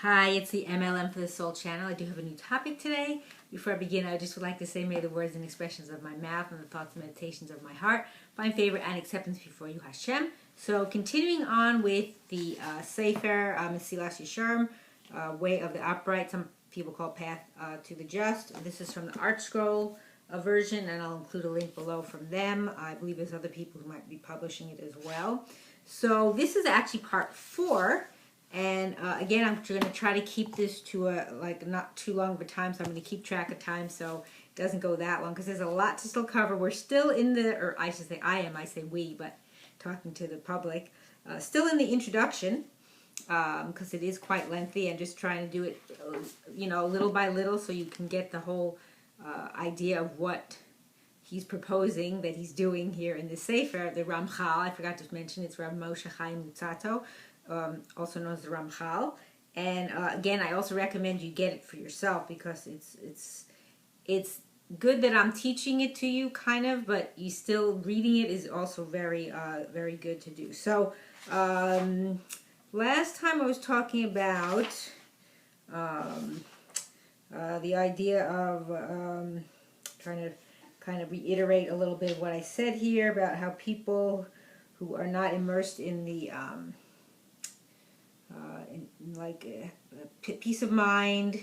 Hi, it's the M.L.M for the Soul channel. I do have a new topic today. Before I begin, I just would like to say, may the words and expressions of my mouth and the thoughts and meditations of my heart find favor and acceptance before you, Hashem. So, continuing on with the Sefer, Mesillas Yesharim, Way of the Upright, some people call Path to the Just. This is from the Art Scroll version, and I'll include a link below from them. I believe there's other people who might be publishing it as well. So, this is actually part 4. And again, I'm going to try to keep this to a not too long of a time, so I'm going to keep track of time so it doesn't go that long because there's a lot to still cover. We're still in the, or I should say I say we, but talking to the public, still in the introduction because it is quite lengthy and just trying to do it, little by little so you can get the whole idea of what he's proposing that he's doing here in the Sefer. The Ramchal, I forgot to mention, it's Rav Moshe Chaim Lutzato, also known as the Ramchal. And again, I also recommend you get it for yourself because it's good that I'm teaching it to you, kind of, but you still reading it is also very very good to do. So last time I was talking about the idea of trying to kind of reiterate a little bit of what I said here about how people who are not immersed in the peace of mind,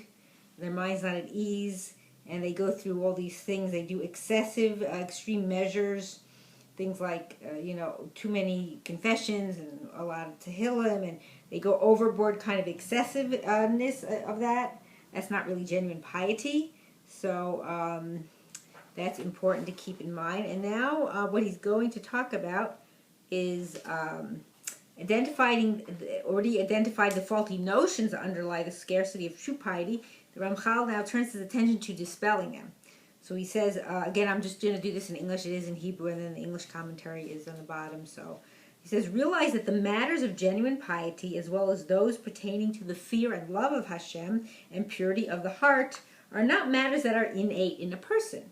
their mind's not at ease, and they go through all these things. They do excessive, extreme measures, things like, too many confessions and a lot of tehillim, and they go overboard, kind of excessiveness of that. That's not really genuine piety. So that's important to keep in mind. And now what he's going to talk about is already identified the faulty notions that underlie the scarcity of true piety. The Ramchal now turns his attention to dispelling them. So he says, again, I'm just going to do this in English. It is in Hebrew, and then the English commentary is on the bottom. So he says, realize that the matters of genuine piety, as well as those pertaining to the fear and love of Hashem and purity of the heart, are not matters that are innate in a person.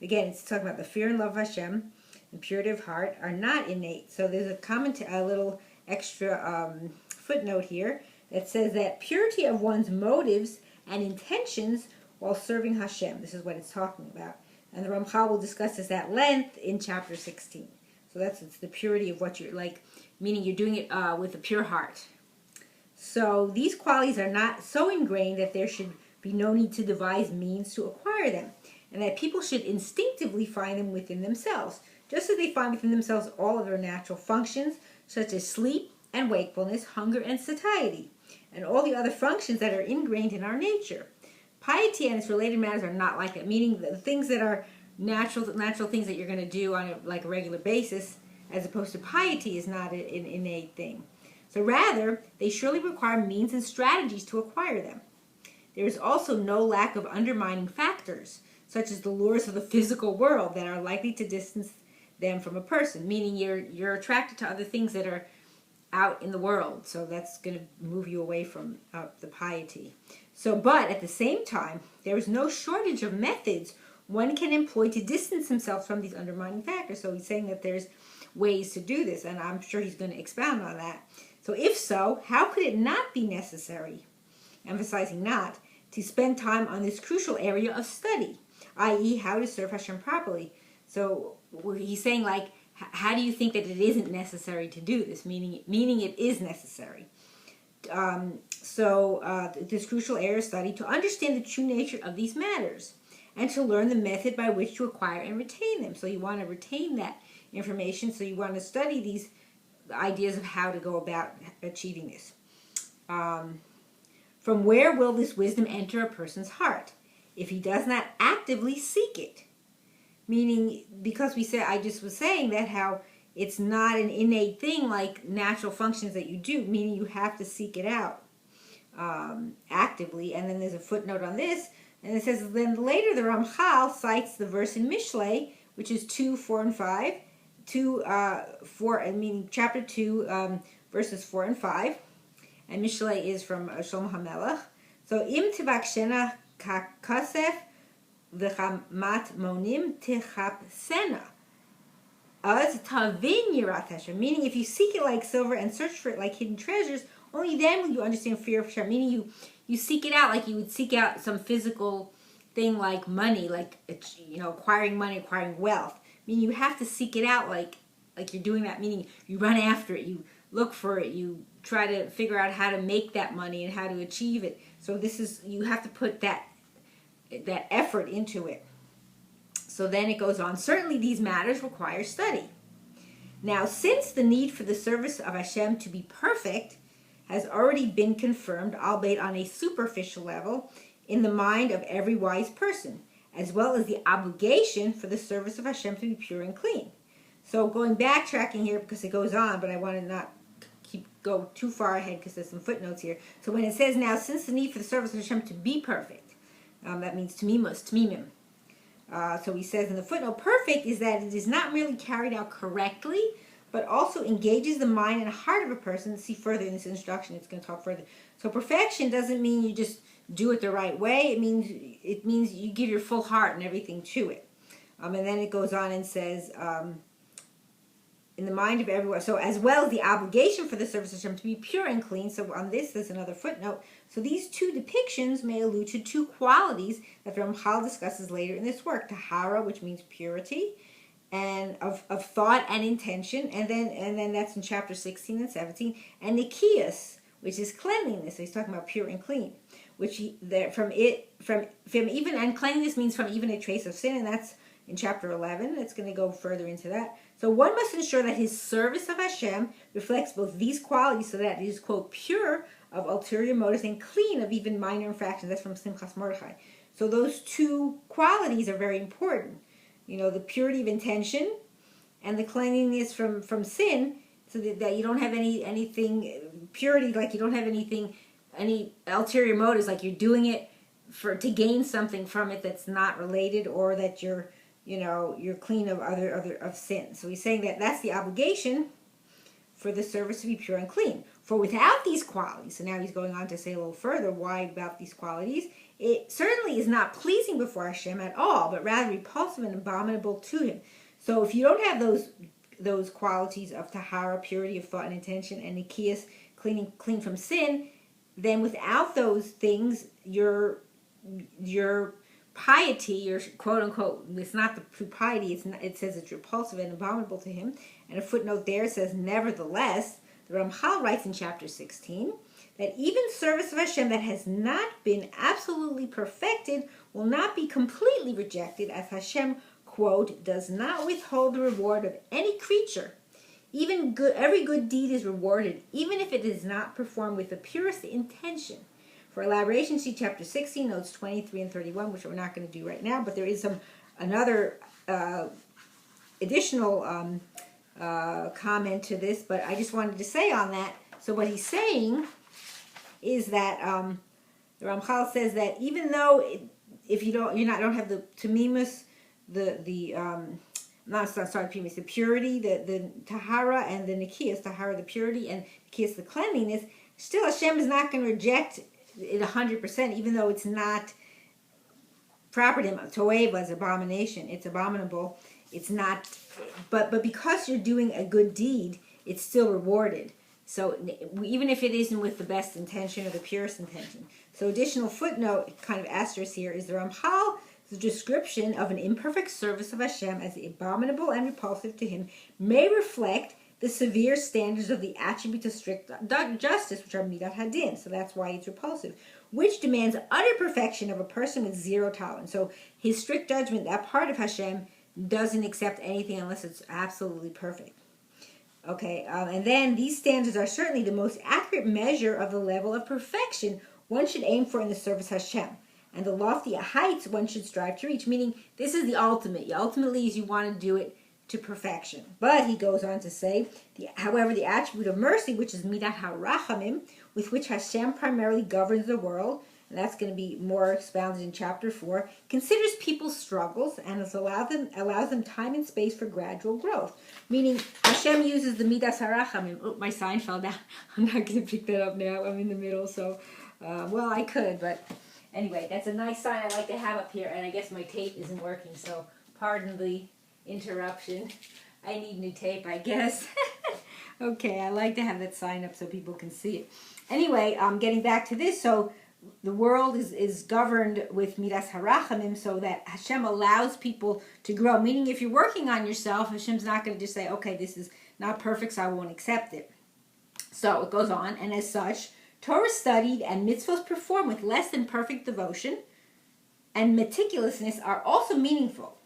Again, it's talking about the fear and love of Hashem and purity of heart are not innate. So there's a little extra footnote here that says that purity of one's motives and intentions while serving Hashem. This is what it's talking about. And the Ramchal will discuss this at length in chapter 16. So it's the purity of what you're like, meaning you're doing it with a pure heart. So these qualities are not so ingrained that there should be no need to devise means to acquire them, and that people should instinctively find them within themselves, just as they find within themselves all of their natural functions, such as sleep and wakefulness, hunger and satiety, and all the other functions that are ingrained in our nature. Piety and its related matters are not like that, meaning the things that are natural things that you're going to do on a regular basis, as opposed to piety is not an innate thing. So rather, they surely require means and strategies to acquire them. There is also no lack of undermining factors, such as the lures of the physical world that are likely to distance them from a person, meaning you're attracted to other things that are out in the world, so that's going to move you away from the piety. So, but at the same time, there is no shortage of methods one can employ to distance himself from these undermining factors. So he's saying that there's ways to do this, and I'm sure he's going to expound on that. So if so, how could it not be necessary, emphasizing not, to spend time on this crucial area of study, i.e. how to serve Hashem properly? So he's saying, how do you think that it isn't necessary to do this? Meaning it is necessary. This crucial area of study, to understand the true nature of these matters, and to learn the method by which to acquire and retain them. So you want to retain that information, so you want to study these ideas of how to go about achieving this. From where will this wisdom enter a person's heart if he does not actively seek it? Meaning, because I just was saying that how it's not an innate thing like natural functions that you do, meaning you have to seek it out actively. And then there's a footnote on this, and it says, then later the Ramchal cites the verse in Mishlei, which is 2, 4, and 5, meaning chapter 2, verses 4 and 5, and Mishlei is from Shlomo HaMelech. So, im tivakshena kasef v'chamat monim tichapsena. Az tavin yirat Hashem. Meaning, if you seek it like silver and search for it like hidden treasures, Only then will you understand fear of Hashem. Meaning you seek it out like you would seek out some physical thing like money, like acquiring money, acquiring wealth. Meaning you have to seek it out like you're doing that. Meaning you run after it, you look for it, you try to figure out how to make that money and how to achieve it. So you have to put that effort into it. So then it goes on. Certainly these matters require study. Now, since the need for the service of Hashem to be perfect has already been confirmed, albeit on a superficial level, in the mind of every wise person, as well as the obligation for the service of Hashem to be pure and clean. So backtracking here because it goes on, but I want to not go too far ahead because there's some footnotes here. So when it says now, since the need for the service of Hashem to be perfect, that means tamimim. So he says in the footnote, perfect is that it is not merely carried out correctly, but also engages the mind and heart of a person. See further in this instruction, it's going to talk further. So perfection doesn't mean you just do it the right way. It means you give your full heart and everything to it. And then it goes on and says, in the mind of everyone, so as well as the obligation for the service of Hashem to be pure and clean. So on this, there's another footnote. So these two depictions may allude to two qualities that Ramchal discusses later in this work: tahara, which means purity, and of thought and intention, and then that's in chapter 16 and 17, and nikias, which is cleanliness. So he's talking about pure and clean, which from even, and cleanliness means from even a trace of sin, and that's in chapter 11. It's going to go further into that. So one must ensure that his service of Hashem reflects both these qualities so that it is, quote, pure of ulterior motives and clean of even minor infractions. That's from Simchas Mordechai. So those two qualities are very important. The purity of intention and the cleanliness from sin, so that you don't have anything, purity, like you don't have any ulterior motives, like you're doing it to gain something from it that's not related, or that you're clean of of sin. So he's saying that that's the obligation for the service to be pure and clean. For without these qualities, so now he's going on to say a little further why about these qualities, it certainly is not pleasing before Hashem at all, but rather repulsive and abominable to him. So if you don't have those qualities of tahara, purity of thought and intention, and nikias, clean from sin, then without those things, your piety, your quote unquote, it's not the true piety, it says it's repulsive and abominable to him. And a footnote there says, nevertheless, the Ramchal writes in chapter 16 that even service of Hashem that has not been absolutely perfected will not be completely rejected, as Hashem, quote, does not withhold the reward of any creature. Every good deed is rewarded, even if it is not performed with the purest intention. For elaboration, see chapter 16, notes 23 and 31, which we're not going to do right now, but there is another additional comment to this, but I just wanted to say on that. So what he's saying is that the Ramchal says that even though if you don't have the tamimus, the purity, the tahara and the nikias, tahara the purity and nikias the cleanliness, still Hashem is not going to reject it 100%, even though it's not proper to him. Toeva is abomination. It's abominable. It's not, but because you're doing a good deed, it's still rewarded. So even if it isn't with the best intention or the purest intention. So additional footnote, kind of asterisk here, is the Ramchal's description of an imperfect service of Hashem as abominable and repulsive to him may reflect the severe standards of the attribute of strict justice, which are midat hadin. So that's why it's repulsive, which demands utter perfection of a person with zero tolerance. So his strict judgment, that part of Hashem, doesn't accept anything unless it's absolutely perfect. Okay, and then these standards are certainly the most accurate measure of the level of perfection one should aim for in the service of Hashem, and the lofty heights one should strive to reach, meaning this is the ultimate. Ultimately, is you want to do it to perfection. But he goes on to say, however, the attribute of mercy, which is midat harachamim, with which Hashem primarily governs the world, and that's going to be more expounded in chapter 4, considers people's struggles and allows them time and space for gradual growth. Meaning, Hashem uses the midas harachamim. Oh, my sign fell down. I'm not going to pick that up now. I'm in the middle, so, well, I could, but anyway, that's a nice sign I like to have up here, and I guess my tape isn't working, so pardon the interruption. I need new tape, I guess. Okay, I like to have that sign up so people can see it. Anyway, getting back to this, so the world is governed with midas harachamim, so that Hashem allows people to grow. Meaning, if you're working on yourself, Hashem's not going to just say, okay, this is not perfect, so I won't accept it. So it goes on, and as such, Torah studied and mitzvahs performed with less than perfect devotion and meticulousness are also meaningful.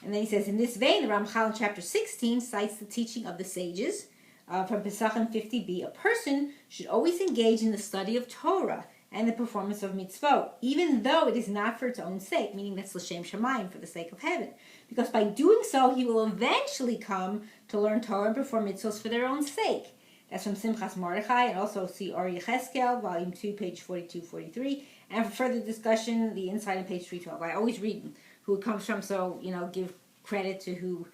And then he says, in this vein, the Ramchal in chapter 16 cites the teaching of the sages from Pesachim 50b. A person should always engage in the study of Torah and the performance of mitzvot, even though it is not for its own sake, meaning that's l'shem shamayim, for the sake of heaven. Because by doing so, he will eventually come to learn Torah and perform mitzvos for their own sake. That's from Simchas Mordechai, and also see Or Yecheskel, volume 2, page 42-43. And for further discussion, the inside on page 312. I always read who it comes from, so, give credit to who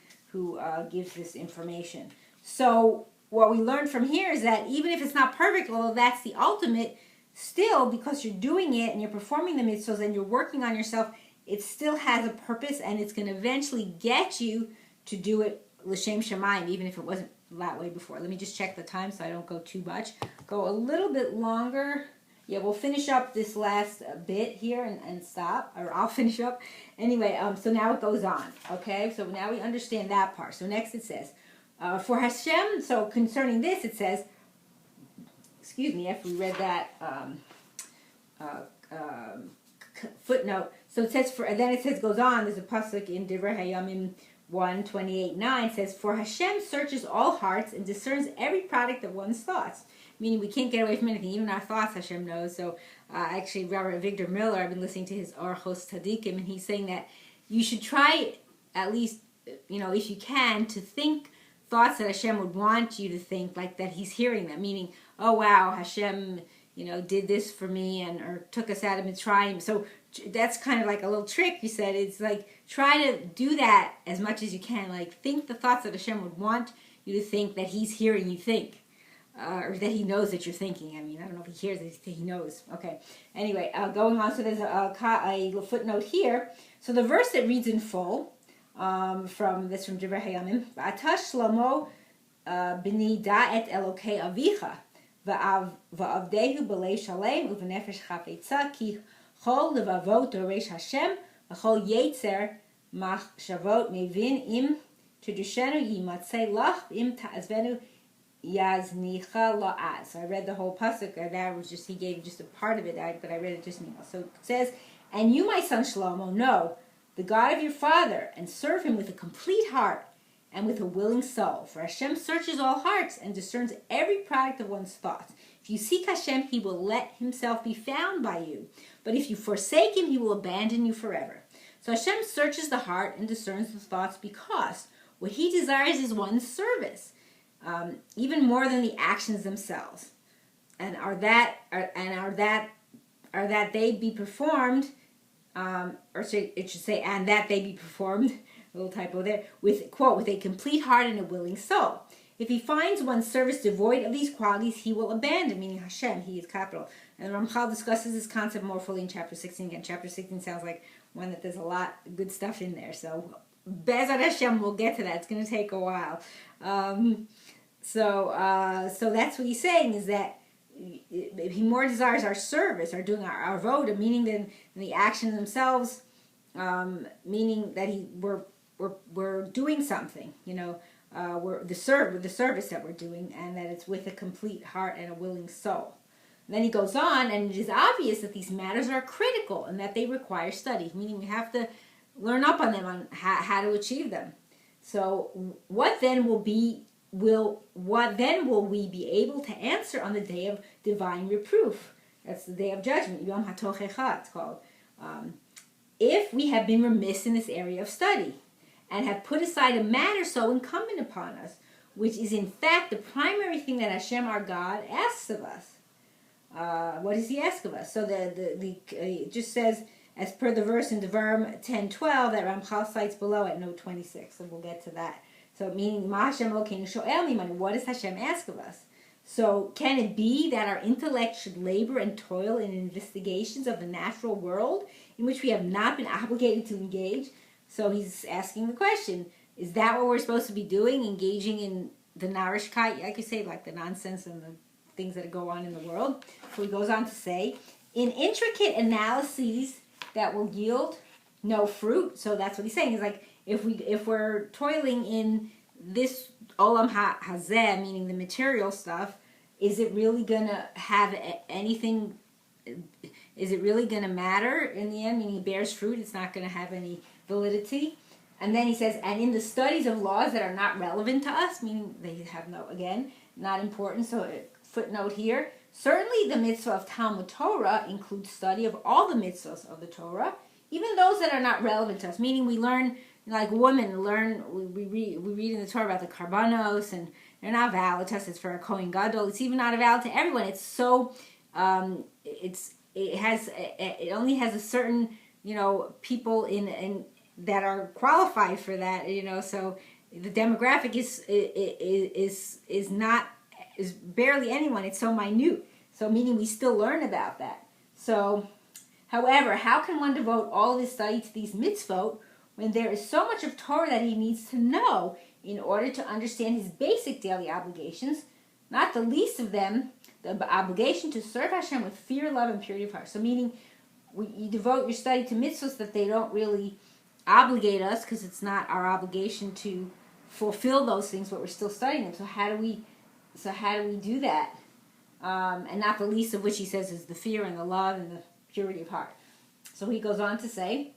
gives this information. So what we learned from here is that even if it's not perfect, although that's the ultimate, still, because you're doing it and you're performing the mitzvahs and you're working on yourself, it still has a purpose, and it's going to eventually get you to do it l'shem shamayim, even if it wasn't that way before. Let me just check the time so I don't go too much. Go a little bit longer. Yeah, we'll finish up this last bit here and stop, or I'll finish up. Anyway, so now it goes on, okay? So now we understand that part. So next it says, for Hashem, so concerning this it says, excuse me, after we read that footnote, so it says, and then it says, goes on, there's a pasuk in Divrei Hayamim 1:28-9 says, for Hashem searches all hearts and discerns every product of one's thoughts. Meaning we can't get away from anything, even our thoughts Hashem knows. So actually, Robert Victor Miller, I've been listening to his Orchos Tzadikim, and he's saying that you should try, at least, if you can, to think thoughts that Hashem would want you to think, like that he's hearing them. Meaning, oh wow, Hashem, did this for me, or took us out of Mitzrayim. So that's kind of like a little trick, you said. It's like, try to do that as much as you can. Like, think the thoughts that Hashem would want you to think, that he's hearing you think. Or that he knows that you're thinking. I mean, I don't know if he hears it, he knows. Okay. Anyway, going on, so there's a footnote here. So the verse that reads in full, from Divrei Hayamim, V'ata Shlomo b'ni da'et Elokei avicha, v'avdehu b'lei shalem, u'v'nefesh chafetza, ki chol levavot doresh Hashem, v'chol yetzer machshavot mevin im tedushenu yimatzei lach, im ta'azvenu Yaznicha la'az. So I read the whole pasuk, and that was just, he gave just a part of it, but I read it just now. So it says, and you, my son Shlomo, know the God of your father, and serve him with a complete heart and with a willing soul. For Hashem searches all hearts and discerns every product of one's thoughts. If you seek Hashem, he will let himself be found by you. But if you forsake him, he will abandon you forever. So Hashem searches the heart and discerns the thoughts, because what he desires is one's service. Even more than the actions themselves, and are that they be performed, it should say, and that they be performed, a little typo there, with, quote, with a complete heart and a willing soul. If he finds one's service devoid of these qualities, he will abandon, meaning Hashem, he is capital. And Ramchal discusses this concept more fully in chapter 16. Again, chapter 16 sounds like one that there's a lot of good stuff in there. So, BeEzrat Hashem, we'll get to that. It's going to take a while. So that's what he's saying, is that he more desires our service, or doing our voda, meaning than the actions themselves, meaning that we're doing something, we're the service that we're doing, and that it's with a complete heart and a willing soul. And then he goes on, and it is obvious that these matters are critical and that they require study, meaning we have to learn up on them, on how to achieve them. So what then will we be able to answer on the day of divine reproof? That's the day of judgment, Yom HaTochecha, it's called. If we have been remiss in this area of study, and have put aside a matter so incumbent upon us, which is in fact the primary thing that Hashem our God asks of us. What does he ask of us? So it just says, as per the verse in Devarim 10:12 that Ramchal cites below at note 26, so we'll get to that. So meaning, what does Hashem ask of us? So can it be that our intellect should labor and toil in investigations of the natural world in which we have not been obligated to engage? So he's asking the question, is that what we're supposed to be doing? Engaging in the narishkeit, I could say, like the nonsense and the things that go on in the world. So he goes on to say, in intricate analyses that will yield no fruit. So that's what he's saying. He's like, if we're toiling in this olam hazeh, meaning the material stuff, is it really going to have anything? Is it really going to matter in the end? Meaning it bears fruit, it's not going to have any validity. And then he says, and in the studies of laws that are not relevant to us, meaning they have no, again, not important. So footnote here, certainly the mitzvah of Talmud Torah includes study of all the mitzvahs of the Torah, even those that are not relevant to us. Meaning we learn, like women learn, we read in the Torah about the karbanos, and they're not valid to us. It's for a Kohen Gadol. It's even not valid to everyone. It's so, it only has a certain, people in that are qualified for that, so the demographic is barely anyone. It's so minute. So meaning we still learn about that. So, however, how can one devote all of his study to these mitzvot when there is so much of Torah that he needs to know in order to understand his basic daily obligations, not the least of them, the obligation to serve Hashem with fear, love, and purity of heart. So meaning you devote your study to mitzvahs that they don't really obligate us, because it's not our obligation to fulfill those things, but we're still studying them. So how do we do that? And not the least of which he says is the fear and the love and the purity of heart. So he goes on to say,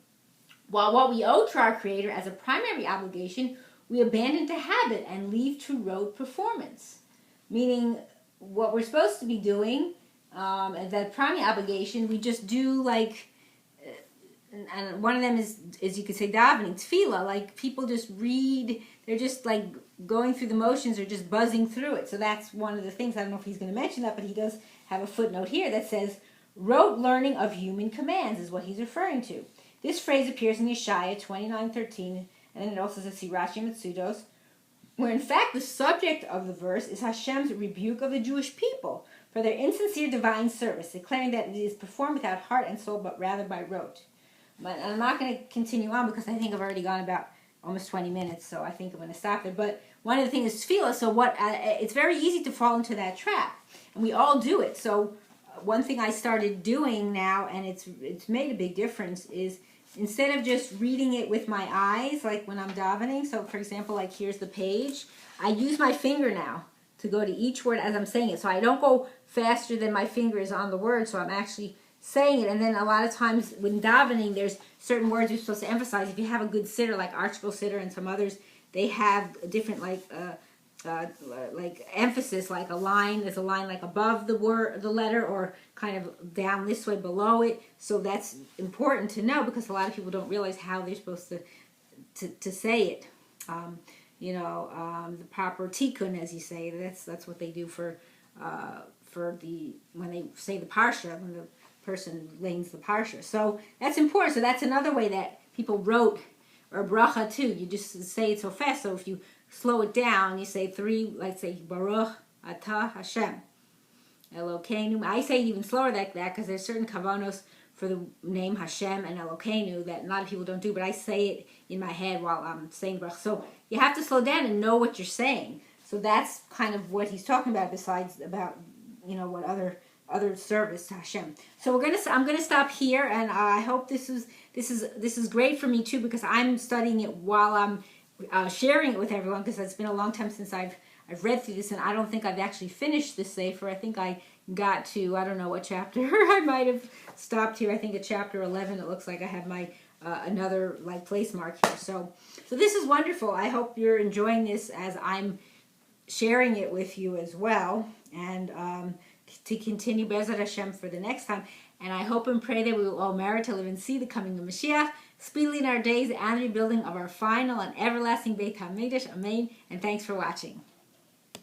while what we owe to our Creator as a primary obligation, we abandon to habit and leave to rote performance. Meaning, what we're supposed to be doing, and that primary obligation, we just do like, and one of them is you could say davening, tefillah, like people just read, they're just like going through the motions or just buzzing through it. So that's one of the things, I don't know if he's going to mention that, but he does have a footnote here that says, rote learning of human commands is what he's referring to. This phrase appears in Yeshaya 29:13, and then it also says Sirachi Mitzudos, where in fact the subject of the verse is Hashem's rebuke of the Jewish people for their insincere divine service, declaring that it is performed without heart and soul, but rather by rote. But I'm not going to continue on because I think I've already gone about almost 20 minutes, so I think I'm going to stop there. But one of the things is tefillah, so it's very easy to fall into that trap, and we all do it. So one thing I started doing now, and it's made a big difference, is instead of just reading it with my eyes, like when I'm davening, so for example, like here's the page, I use my finger now to go to each word as I'm saying it. So I don't go faster than my finger is on the word, so I'm actually saying it. And then a lot of times when davening, there's certain words you're supposed to emphasize. If you have a good sitter, like Archibald Sitter and some others, they have different like emphasis, like a line. There's a line like above the word, the letter, or kind of down this way below it. So that's important to know because a lot of people don't realize how they're supposed to say it. The proper tikkun, as you say. That's what they do for when they say the parsha, when the person lanes the parsha. So that's important. So that's another way that people wrote, or bracha too. You just say it so fast. So if you slow it down, you say three, like say Baruch Hashem Elokeinu. I say it even slower like that because there's certain kavanos for the name Hashem and Elokeinu that a lot of people don't do, but I say it in my head while I'm saying Baruch. So you have to slow down and know what you're saying. So that's kind of what he's talking about, besides about what other service to Hashem. So I'm gonna stop here, and I hope this is great for me too, because I'm studying it while I'm sharing it with everyone, because it's been a long time since I've read through this, and I don't think I've actually finished this sefer. I think I got to, I don't know what chapter. I might have stopped here. I think at chapter 11. It looks like I have my another like place mark here. So this is wonderful. I hope you're enjoying this as I'm sharing it with you as well, and to continue BeEzrat Hashem for the next time. And I hope and pray that we will all merit to live and see the coming of Mashiach speedily in our days and the rebuilding of our final and everlasting Beit HaMikdash. Amen. And thanks for watching.